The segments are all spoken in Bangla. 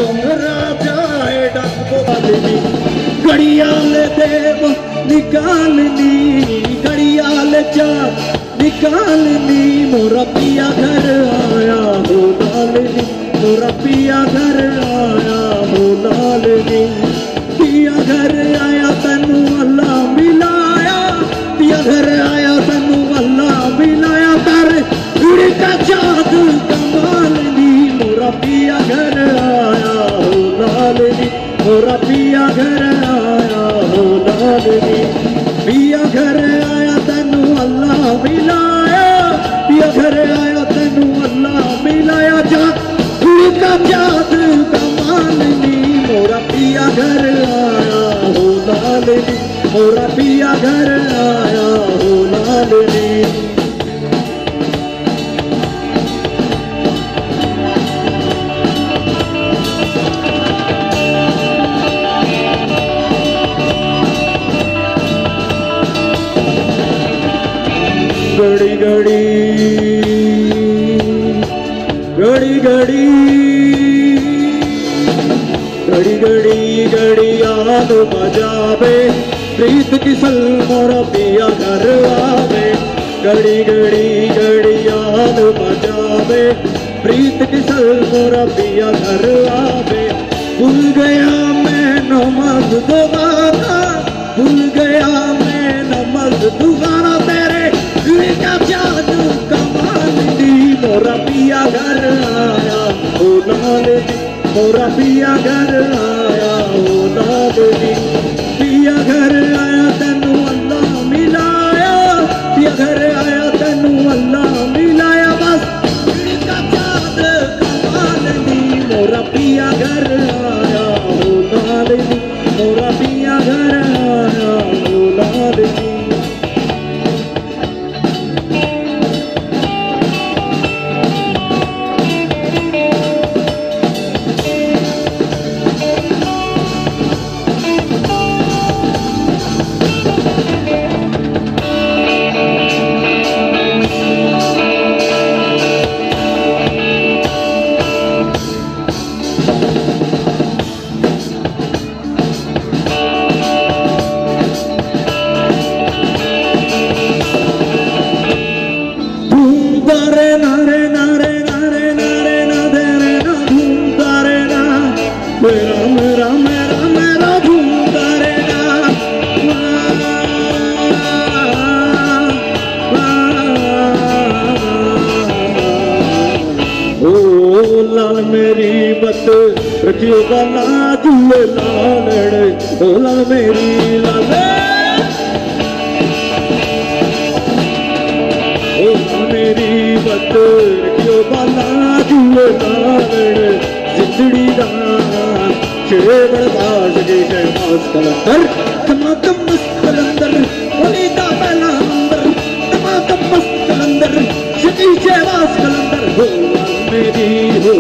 डोंगरा जाए डाको वाली घड़ियाल देव निकालनी घड़ियाल चाँद निकालनी मोरा पिया घर आया हो लालनी मोरा पिया घर आया हो लालनी पिया घर आया तनु अल्लाह मिलाया पिया घर आया तनु अल्लाह मिलाया तारे उड़ का चाँद कमालनी मोरा पिया घर आया हो लालनी मोरा पिया घर आया हो लालनी पिया घर आया तनु अल्लाह मिलाया पिया घर आया तनु अल्लाह मिलाया जा का चाँद कमालनी मोरा पिया घर आया हो लालनी मोरा पिया घर आया हो लालनी घड़ी घड़ी घड़ी घड़ी घड़ी घड़ी घड़ी याद बजावे प्रीत की सल मोरा पिया घर आवे घड़ी घड़ी घड़ी याद बजावे प्रीत की सल मोरा पिया घर आवे भूल गया मैं नमाज दोबारा भूल गया मैं नमाज दोबारा तेरे का चाँद कमालनी मोरा पिया घर आया हो लालनी मोरा पिया घर आया हो लालनी पिया घर आया तनु अल्लाह मिलाया पिया घर आया तनु अल्लाह मिलाया बस का चाँद कमालनी मोरा पिया घर आया हो लालनी मोरा पिया घर आया हो लालनी मेरी बत रखियो बना जुए लालड़ बोला मेरी लाले मेरी बत रखियो बना जुए लालड़ जिंदड़ी दा शेवड़ बाज गई है मास कलंदर तमातम मस्त कलंदर वलीदा पहला नंबर तमातम मस्त कलंदर शकी शेवास कलंदर हो मेरी हो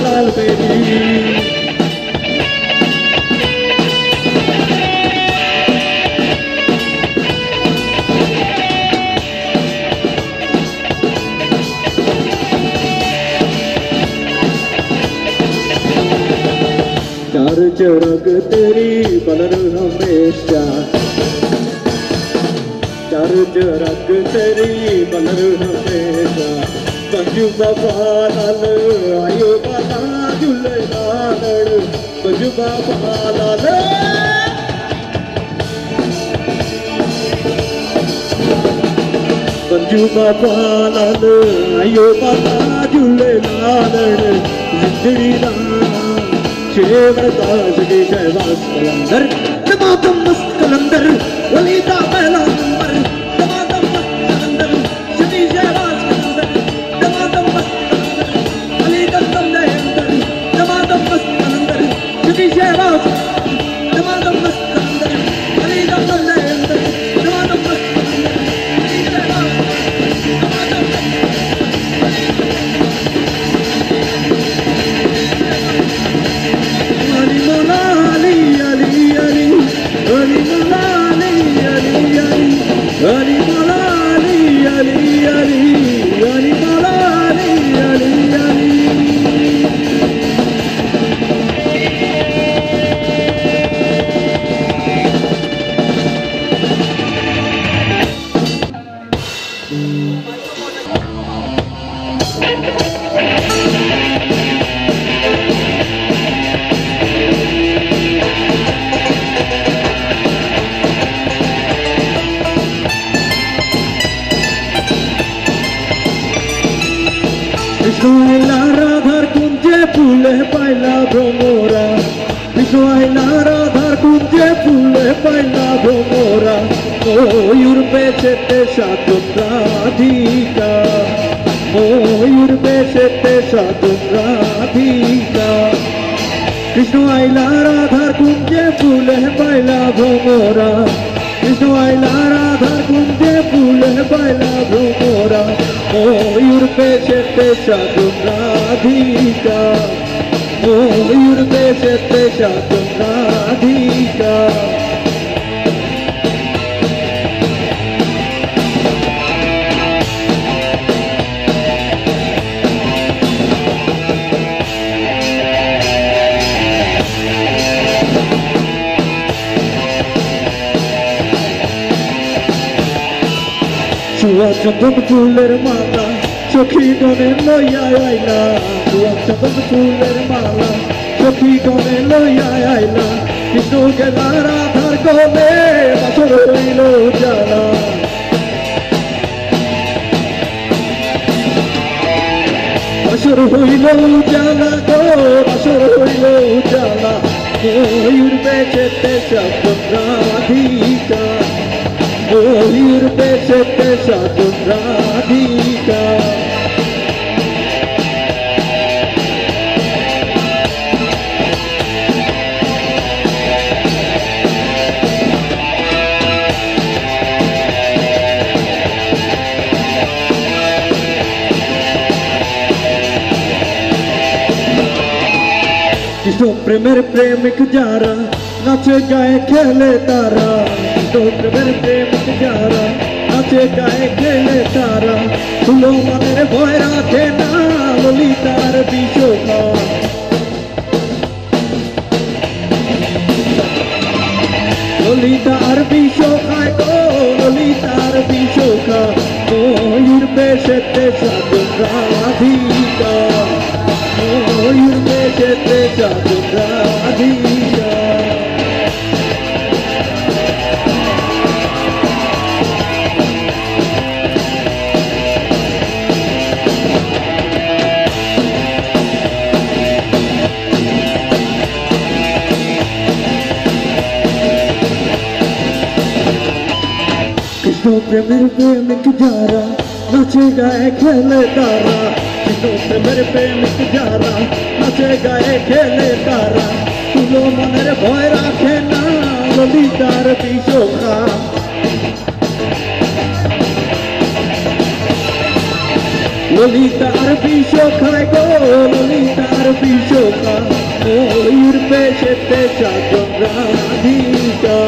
लाल मेरी चार चरग तेरी बलर हमेशा चार चरग तेरी बलर हमेशा बंजू बाबा लाल आयो बाबा झूले लाल बंजू बाबा लाल बंजू बाबा लाल आयो बाबा झूले लाल जिंदड़ी राम शेवर दास की शहबाज कलंदर तमातम मस्त कलंदर वलीदा पहला नंबर तमातम मस्त कलंदर शकी शहबाज कलंदर तमातम मस्त कलंदर वलीदा तमले अंदर तमातम मस्त कलंदर शकी शहबाज तमातम मस्त कलंदर वलीदा तमले अंदर तमातम मस्त कलंदर शकी Shahbaz Ali Ali Ali Ali Ali Ali Ali আইলা রাধার কুঞ্জে ফুলে পাইলা ভ্রমরা, কৃষ্ণ আইলা রাধার কুঞ্জে ফুলে পাইলা ভ্রমরা, ময়ূর বেশেতে সাধন রাধিকা, ময়ূর বেশেতে সাধন রাধিকা। কৃষ্ণ আইলা রাধার কুঞ্জে ফুলে পাইলা ভ্রমরা, কৃষ্ণ আইলা রাধার কুঞ্জে ফুলে পাইলা ভ্রমরা, ময়ূর বেশেতে সাধন রাধিকা, ময়ূর বেশেতে সাধন রাধিকা। চুয়া চন্দন ফুলের মালা সখী গনে লইয়া আইলা, চুয়া চন্দন ফুলের মালা সখী গনে লইয়া আইলা, কৃষ্ণ গেলা রাধার গলে বাসর হইল জ্বালা, বাসর হইল জ্বালা গো, বাসর হইল জ্বালা, ময়ূর বেশেতে সাধন রাধিকা, ময়ূর বেশেতে সাধন রাধিকা। কৃষ্ণ প্রেমের প্রেমিক যারা নাচে গায়ে খেলে তারা, কৃষ্ণ প্রেমের প্রেমিক যারা নাচে গায়ে খেলে তারা, তুলো মনের ভয় রাখে না ললিতার বিশোখা, ললিতার বিশোখায় গো, ললিতার বিশোখা, ময়ূর বেশেতে সাধন রাধিকা, ময়ূর বেশেতে সাধন রাধিকা। কৃষ্ণ প্রেমের প্রেমিক যারা নাচে গায়ে খেলে তারা, কৃষ্ণ প্রেমের প্রেমিক যারা নাচে গায়ে খেলে তারা, তুলো মনের ভয় রাখে না ললিতার বিশোখা, ললিতার বিশোখায় গো, ললিতার বিশোখা, ময়ূর বেশেতে সাধন রাধিকা,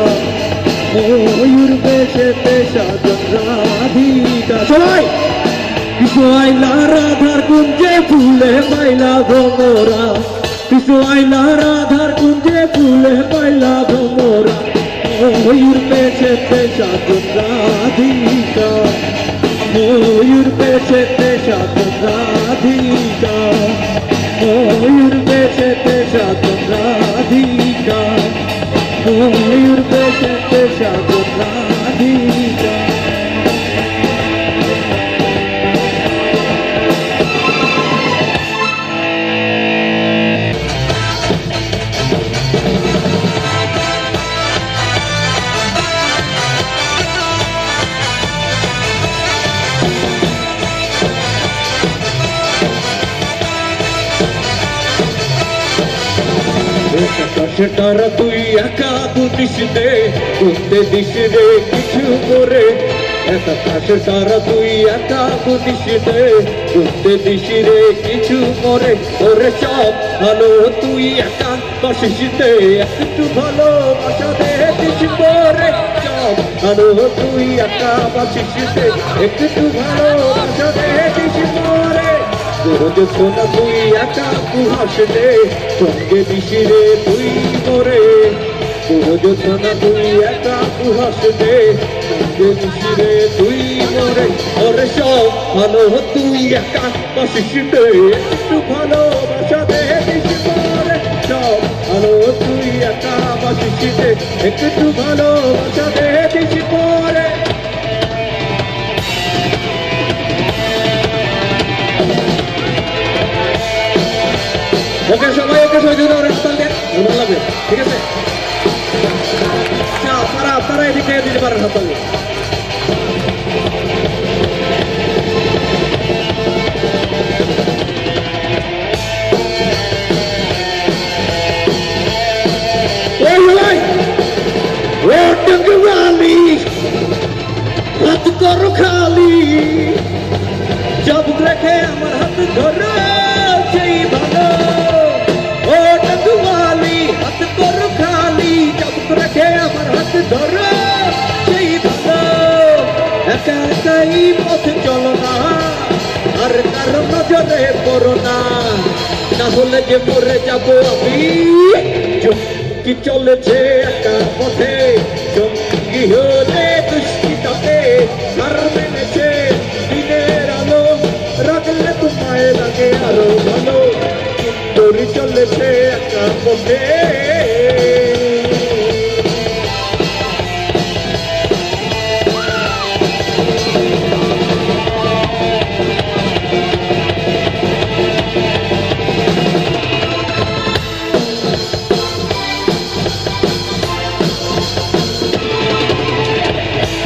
ময়ূর বেশেতে সাধন রাধিকা। সবাই কৃষ্ণ আইলা রাধার কুঞ্জে ফুলে পাইলা ভ্রমরা, কৃষ্ণ আইলা রাধার কুঞ্জে ফুলে পাইলা ভ্রমরা, ময়ূর বেশেতে সাধন রাধিকা, ময়ূর বেশেতে সাধন রাধিকা, ময়ূর বেশেতে সাধন রাধিকা, ময়ূর বেশেতে সাধন রাধিকা। আকাশটারা তুই একা বুঝিস দে, বুঝতে দিস রে কিছু করে, আকাশটারা তুই একা বুঝিস দে, বুঝতে দিস রে কিছু করে, ওরে সব ভালো তুই একা বাসিস দে, একটু ভালো বাসা দে দিস করে, সব ভালো তুই একা বাসিস দে, একটু ভালো বাসা দে দিস করে, যতক্ষণ তুই একা কুহাস দে, সঙ্গে দিস রে তুই মরে, যতক্ষণ তুই একা কুহাস দে, সঙ্গে দিস রে তুই মরে, ওরে সব ভালো তুই একা বাসিস দে, একটু ভালো বাসা দে দিস করে, সব ভালো তুই একা বাসিস দে, একটু ভালো বাসা দে দিস করে। ওকে সবাই যদি ওর হাততাল দেন ভালো লাগবে ঠিক আছে আচ্ছা আপনারা এদিক থেকে দিতে পারেন হাততাল দিয়ে হাত করো খালি জব রেখে আমার হাত ধরো সেই ভালো ও টঙ্গওয়ালি হাত করো খালি জব রেখে আমার হাত ধরো সেই ভালো একা একাই পথ চলো না আর কারো নজরে পড়ো না না হলে যে মরে যাবো আমি কি চলেছে একা পথে সঙ্গী হলে দুষ্টিটাতে হার মেনেছে দিনের আলো রাখলে তোমায় লাগে আরো ভালো কিন্তু চলেছে একা পথে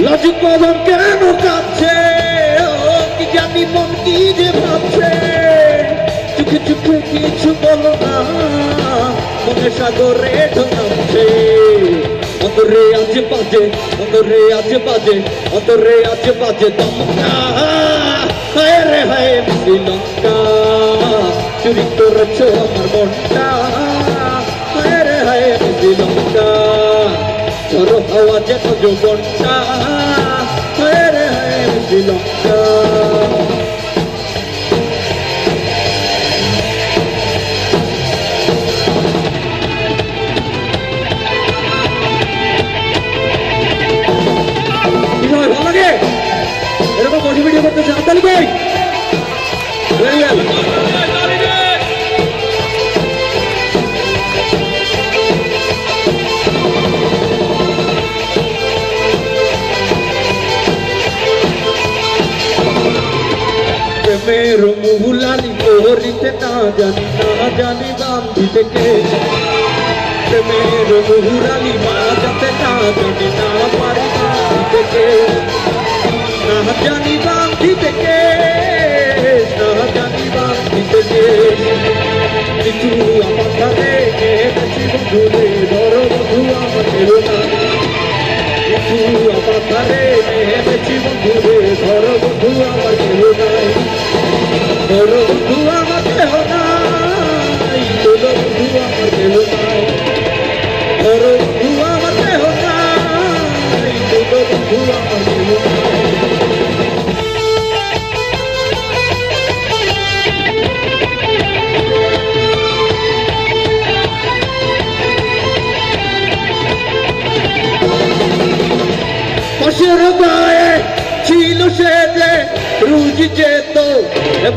লাজুকবাদন কেন কাঁদছে কি জানি মন কি যে ভাবছে চোখে চোখে কিছু বলো না মনে সাগরে ঢোকাচ্ছে অন্তরে আজ বাজে অন্তরে আজ বাজে অন্তরে আজ বাজে দমকা হায় রে হায় শ্রীলঙ্কা চুরি করেছ আমার মনটা হায় রে হায় শ্রীলঙ্কা ঝড়ো হাওয়া যেন যৌবনটা হায় রে হায় শ্রীলঙ্কা ভালো লাগে এরকম বসে ভিডিও করতেছে আতালি ভাই ভেরি ওয়েল मेरो मुहुलाली कोहरिते ना जानी बांधिते के मेरो मुहुलाली बाजाते ना जानी ना पारी बांधिते के ना जानी बांधिते के ना जानी बांधिते के तू আমারে কে বেশি বন্ধুরে ধরো বন্ধু আমাকে রোনা তু আমারে কে বেশি বন্ধুরে ধরো বন্ধু আমাকে রোনা ধরো বন্ধু আমাকে হোনাই ধরো বন্ধু আমাকে হোনাই ধরো বন্ধু আমাকে হোনাই ধরো বন্ধু আমাকে হোনাই পাশের গায়ে ছিল সে যে রুজ যেত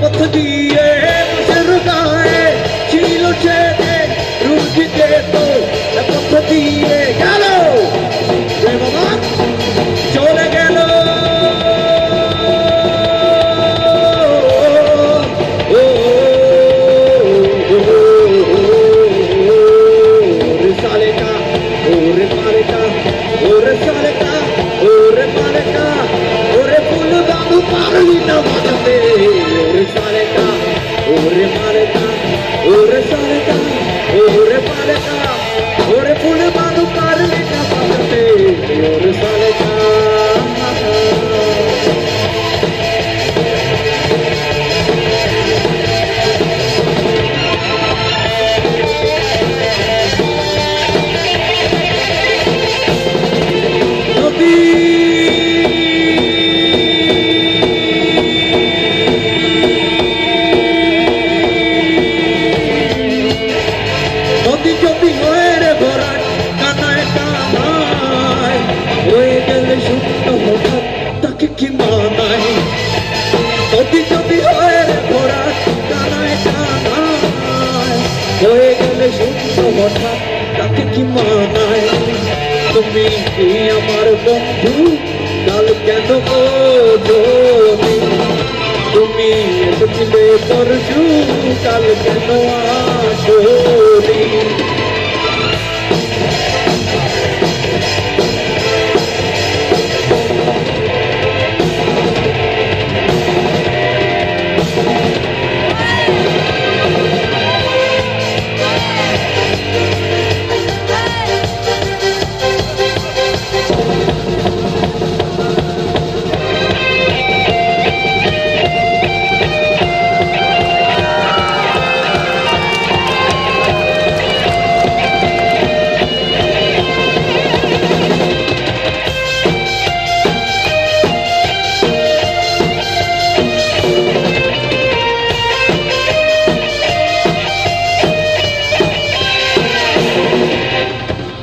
পথ দিয়ে পাশের গায়ে ছিল সে যে রুজ যেত পথ দিয়ে গেল বাবা চলে গেল সালেকা ওরে পালেকা ওরে সালেকা ওরে পালেকা ওরে ফুল বাবু পারলি না বাজাতে ওরে সালেকা ওরে পালেকা ওরে সালেকা ওরে পালেকা ওরে ফুল বাবু পারলি না বাজাতে ওরে সালেকা তাকে কি মানায় তুমি কি আমার বন্ধু কাল কেন বোঝনি তুমি पिछले परसू कल कनवा छोड़ी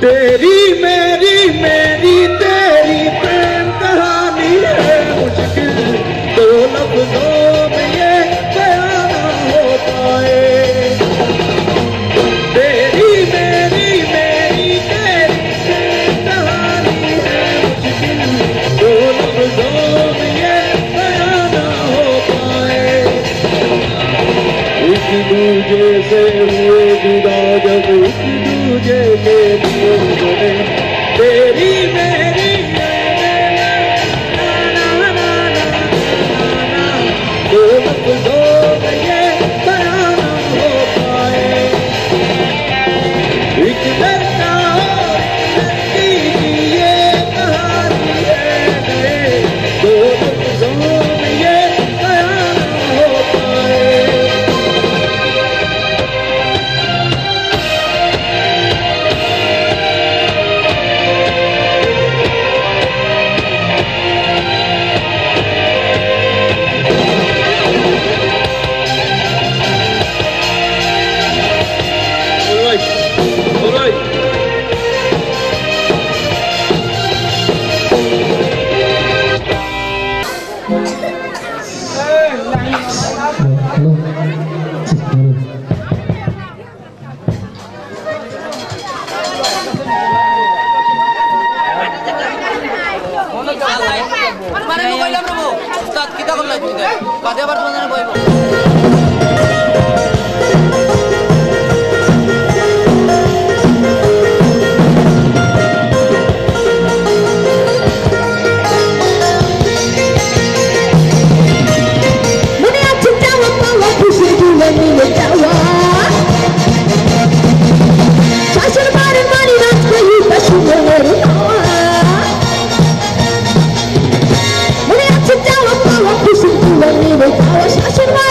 तेरी मेरी मेरी तेरी प्रेम कहानी है मुश्किल दो लफ्जों में ये बयान ना हो पाए तेरी मेरी मेरी तेरी प्रेम कहानी है मुश्किल दो लफ्जों में ये बयान ना हो पाए एक दूजे से हुए जुदा जब एक दूजे के दिए बने तेरी मेरी दो लफ्जों में ये बयान ना हो पाए एक लड़का और लड़की की ये कहानी है दो लफ्जों में ये बयान ना हो पाए All right. Mana mo kailan mo? Start kita ko lang dito. Pati abar mo na boy mo. I was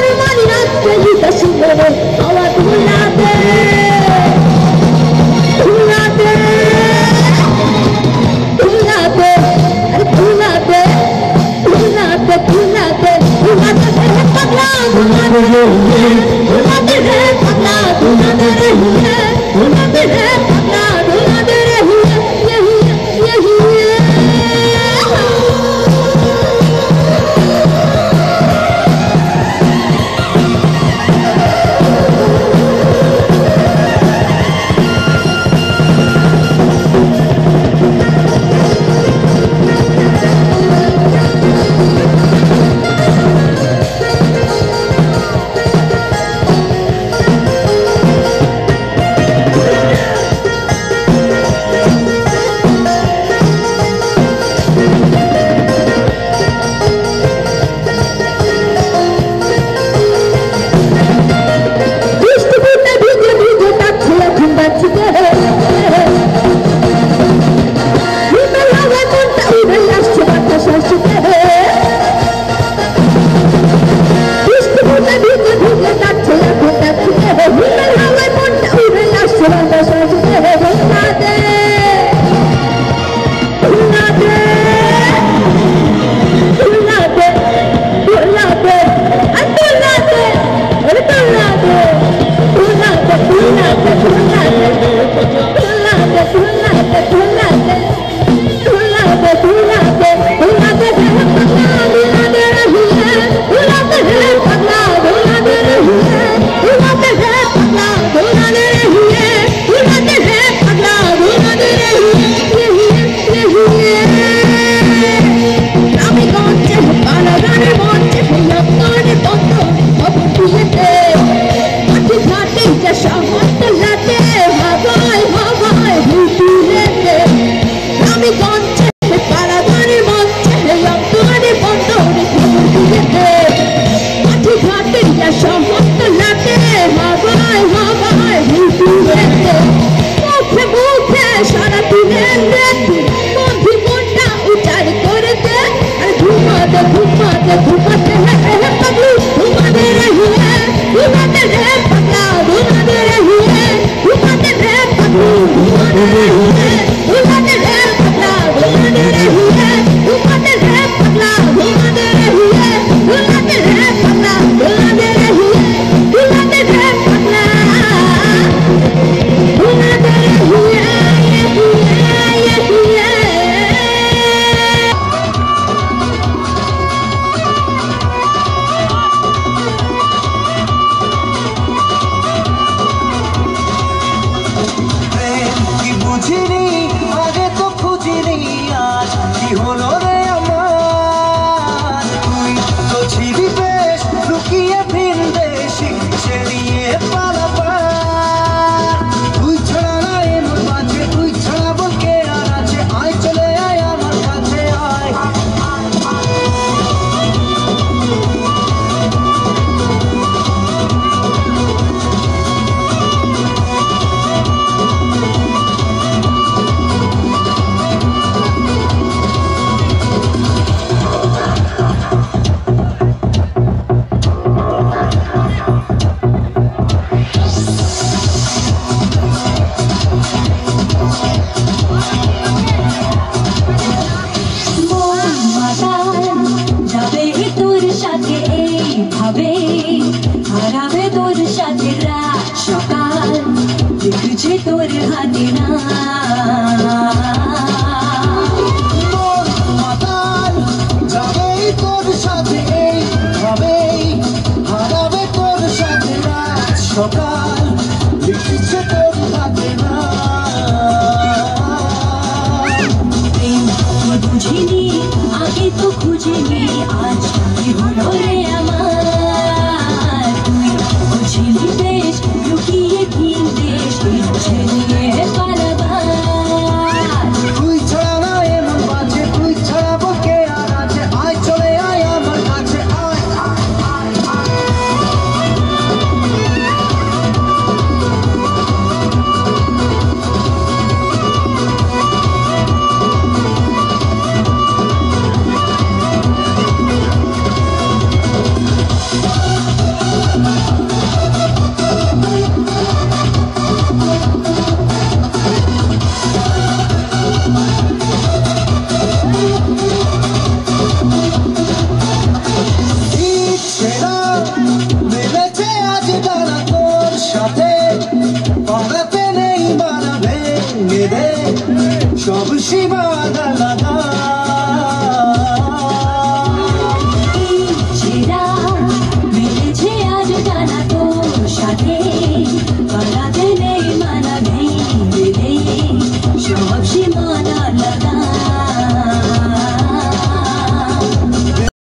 সব সীমানা লাগা